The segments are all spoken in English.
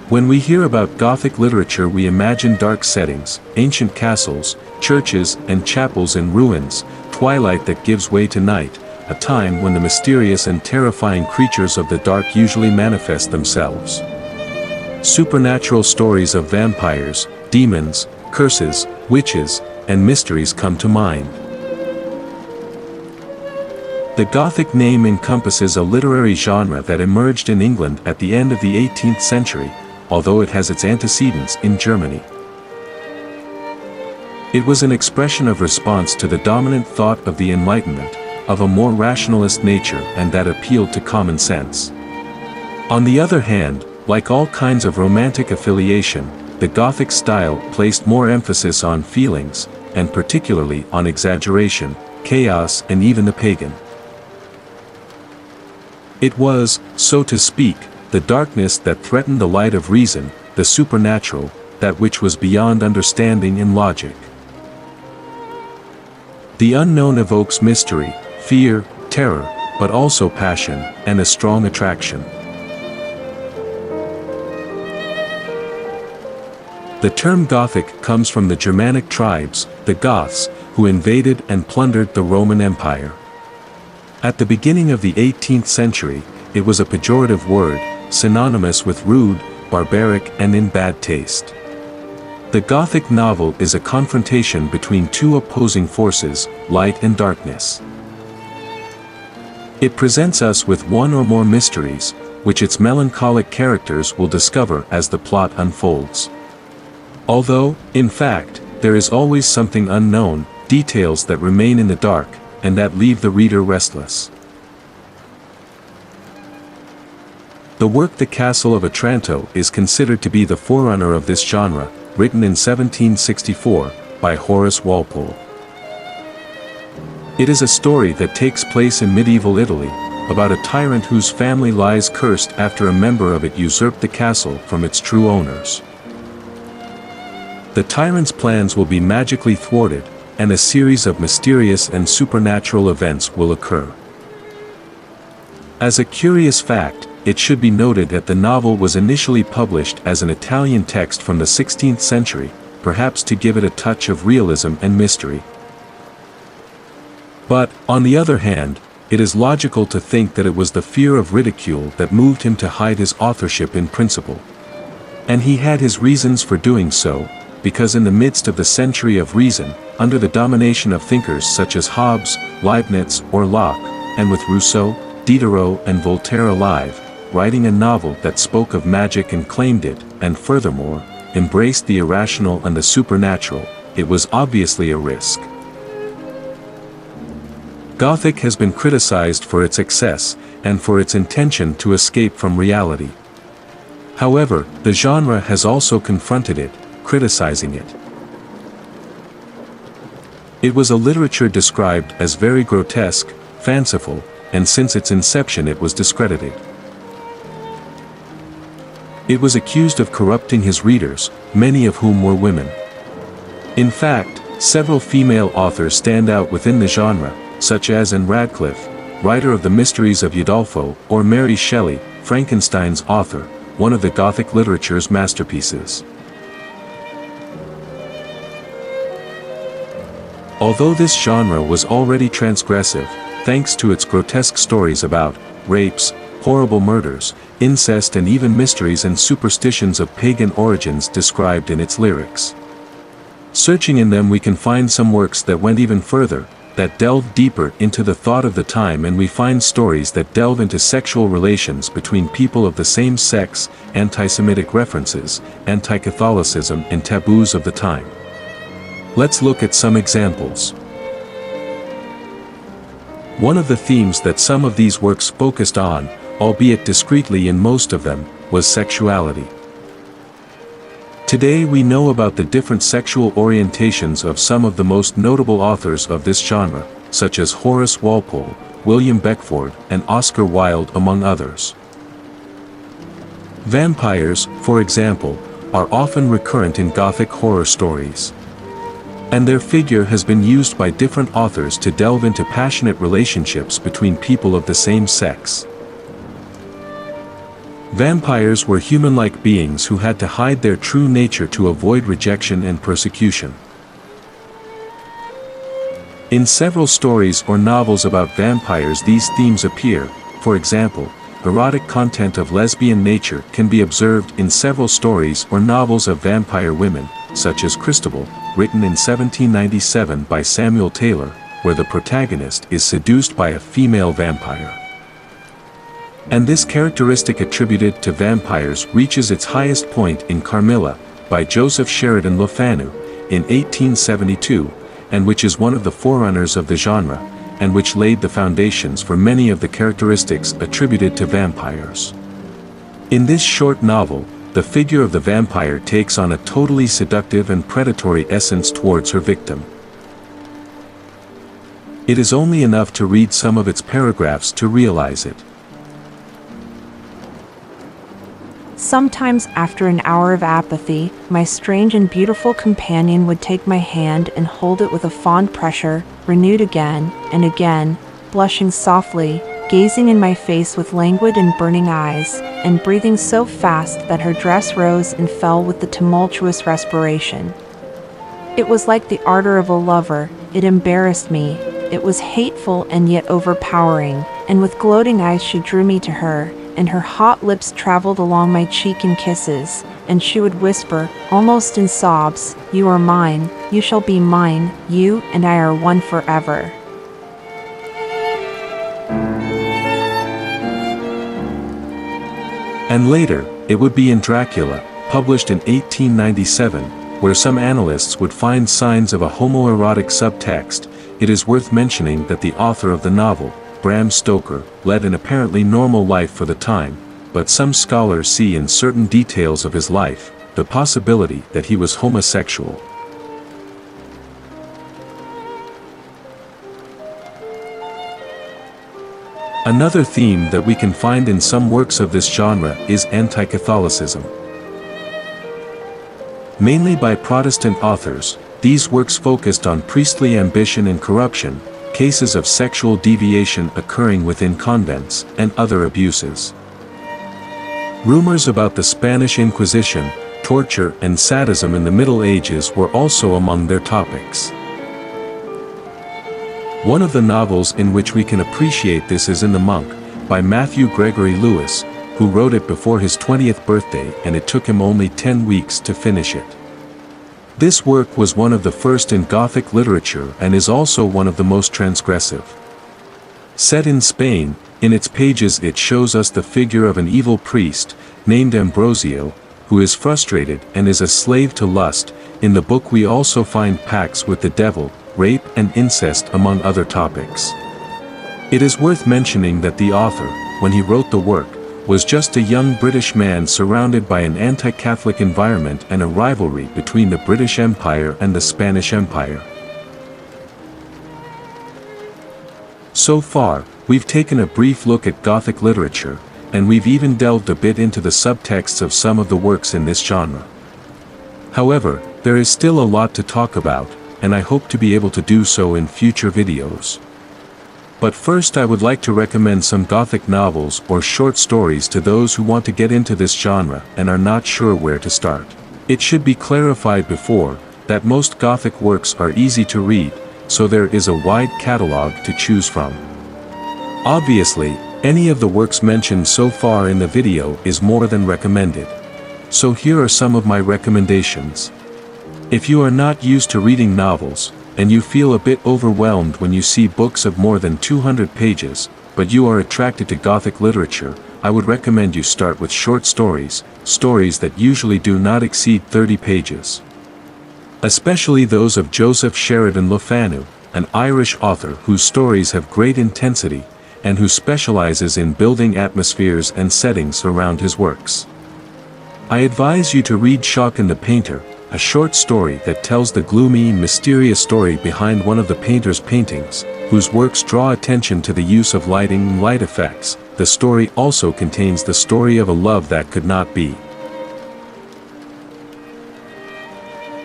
When we hear about Gothic literature, we imagine dark settings, ancient castles, churches, and chapels in ruins, twilight that gives way to night, a time when the mysterious and terrifying creatures of the dark usually manifest themselves. Supernatural stories of vampires, demons, curses, witches, and mysteries come to mind. The Gothic name encompasses a literary genre that emerged in England at the end of the 18th century, although it has its antecedents in Germany. It was an expression of response to the dominant thought of the Enlightenment, of a more rationalist nature and that appealed to common sense. On the other hand, like all kinds of romantic affiliation, the Gothic style placed more emphasis on feelings, and particularly on exaggeration, chaos, and even the pagan. It was, so to speak, the darkness that threatened the light of reason, the supernatural, that which was beyond understanding and logic. The unknown evokes mystery, fear, terror, but also passion, and a strong attraction. The term Gothic comes from the Germanic tribes, the Goths, who invaded and plundered the Roman Empire. At the beginning of the 18th century, it was a pejorative word, synonymous with rude, barbaric, and in bad taste. The Gothic novel is a confrontation between two opposing forces, light and darkness. It presents us with one or more mysteries, which its melancholic characters will discover as the plot unfolds. Although, in fact, there is always something unknown, details that remain in the dark, and that leave the reader restless. The work The Castle of Otranto is considered to be the forerunner of this genre, written in 1764, by Horace Walpole. It is a story that takes place in medieval Italy, about a tyrant whose family lies cursed after a member of it usurped the castle from its true owners. The tyrant's plans will be magically thwarted, and a series of mysterious and supernatural events will occur. As a curious fact, it should be noted that the novel was initially published as an Italian text from the 16th century, perhaps to give it a touch of realism and mystery. But, on the other hand, it is logical to think that it was the fear of ridicule that moved him to hide his authorship in principle. And he had his reasons for doing so, because in the midst of the century of reason, under the domination of thinkers such as Hobbes, Leibniz, or Locke, and with Rousseau, Diderot, and Voltaire alive, writing a novel that spoke of magic and claimed it, and furthermore, embraced the irrational and the supernatural, it was obviously a risk. Gothic has been criticized for its excess, and for its intention to escape from reality. However, the genre has also confronted it, criticizing it. It was a literature described as very grotesque, fanciful, and since its inception it was discredited. It was accused of corrupting his readers, many of whom were women. In fact, several female authors stand out within the genre, such as Anne Radcliffe, writer of the Mysteries of Udolpho, or Mary Shelley, Frankenstein's author, one of the Gothic literature's masterpieces. Although this genre was already transgressive, thanks to its grotesque stories about rapes, horrible murders, incest, and even mysteries and superstitions of pagan origins described in its lyrics. Searching in them we can find some works that went even further, that delved deeper into the thought of the time, and we find stories that delve into sexual relations between people of the same sex, anti-Semitic references, anti-Catholicism, and taboos of the time. Let's look at some examples. One of the themes that some of these works focused on, albeit discreetly in most of them, was sexuality. Today we know about the different sexual orientations of some of the most notable authors of this genre, such as Horace Walpole, William Beckford, and Oscar Wilde, among others. Vampires, for example, are often recurrent in Gothic horror stories. And their figure has been used by different authors to delve into passionate relationships between people of the same sex. Vampires were human-like beings who had to hide their true nature to avoid rejection and persecution. In several stories or novels about vampires these themes appear. For example, erotic content of lesbian nature can be observed in several stories or novels of vampire women, such as Christabel, written in 1797 by Samuel Taylor, where the protagonist is seduced by a female vampire. And this characteristic attributed to vampires reaches its highest point in Carmilla, by Joseph Sheridan Le Fanu, in 1872, and which is one of the forerunners of the genre, and which laid the foundations for many of the characteristics attributed to vampires. In this short novel, the figure of the vampire takes on a totally seductive and predatory essence towards her victim. It is only enough to read some of its paragraphs to realize it. Sometimes after an hour of apathy, my strange and beautiful companion would take my hand and hold it with a fond pressure, renewed again and again, blushing softly, gazing in my face with languid and burning eyes, and breathing so fast that her dress rose and fell with the tumultuous respiration. It was like the ardor of a lover. It embarrassed me, it was hateful and yet overpowering, and with gloating eyes she drew me to her, and her hot lips traveled along my cheek in kisses, and she would whisper, almost in sobs, "You are mine, you shall be mine, you and I are one forever." And later, it would be in Dracula, published in 1897, where some analysts would find signs of a homoerotic subtext. It is worth mentioning that the author of the novel, Bram Stoker, led an apparently normal life for the time, but some scholars see in certain details of his life the possibility that he was homosexual. Another theme that we can find in some works of this genre is anti-Catholicism. Mainly by Protestant authors, these works focused on priestly ambition and corruption, cases of sexual deviation occurring within convents, and other abuses. Rumors about the Spanish Inquisition, torture and sadism in the Middle Ages were also among their topics. One of the novels in which we can appreciate this is In the Monk, by Matthew Gregory Lewis, who wrote it before his 20th birthday and it took him only 10 weeks to finish it. This work was one of the first in Gothic literature and is also one of the most transgressive. Set in Spain, in its pages it shows us the figure of an evil priest, named Ambrosio, who is frustrated and is a slave to lust. In the book we also find pacts with the devil, rape and incest among other topics. It is worth mentioning that the author, when he wrote the work, was just a young British man surrounded by an anti-Catholic environment and a rivalry between the British Empire and the Spanish Empire. So far, we've taken a brief look at Gothic literature, and we've even delved a bit into the subtexts of some of the works in this genre. However, there is still a lot to talk about, and I hope to be able to do so in future videos. But first I would like to recommend some Gothic novels or short stories to those who want to get into this genre and are not sure where to start. It should be clarified before that most Gothic works are easy to read, so there is a wide catalog to choose from. Obviously, any of the works mentioned so far in the video is more than recommended. So here are some of my recommendations. If you are not used to reading novels, and you feel a bit overwhelmed when you see books of more than 200 pages, but you are attracted to Gothic literature, I would recommend you start with short stories, stories that usually do not exceed 30 pages. Especially those of Joseph Sheridan Le Fanu, an Irish author whose stories have great intensity, and who specializes in building atmospheres and settings around his works. I advise you to read Schocken the Painter, a short story that tells the gloomy, mysterious story behind one of the painter's paintings, whose works draw attention to the use of lighting and light effects. The story also contains the story of a love that could not be.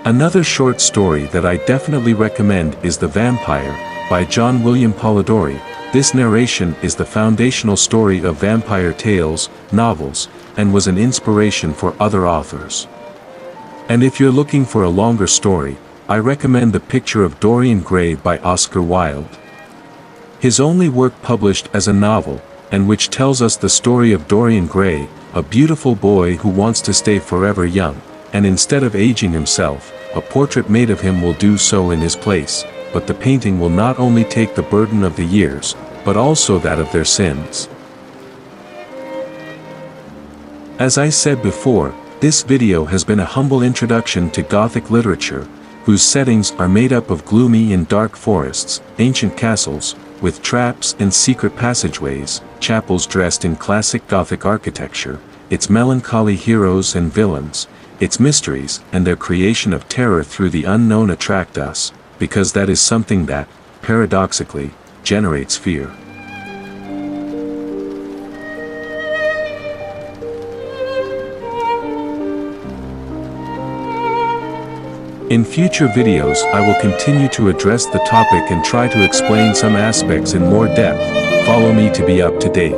Another short story that I definitely recommend is The Vampire, by John William Polidori. This narration is the foundational story of vampire tales, novels, and was an inspiration for other authors. And if you're looking for a longer story, I recommend The Picture of Dorian Gray by Oscar Wilde. His only work published as a novel, and which tells us the story of Dorian Gray, a beautiful boy who wants to stay forever young, and instead of aging himself, a portrait made of him will do so in his place, but the painting will not only take the burden of the years, but also that of their sins. As I said before, this video has been a humble introduction to Gothic literature, whose settings are made up of gloomy and dark forests, ancient castles, with traps and secret passageways, chapels dressed in classic Gothic architecture, its melancholy heroes and villains, its mysteries and their creation of terror through the unknown attract us, because that is something that, paradoxically, generates fear. In future videos I will continue to address the topic and try to explain some aspects in more depth. Follow me to be up to date.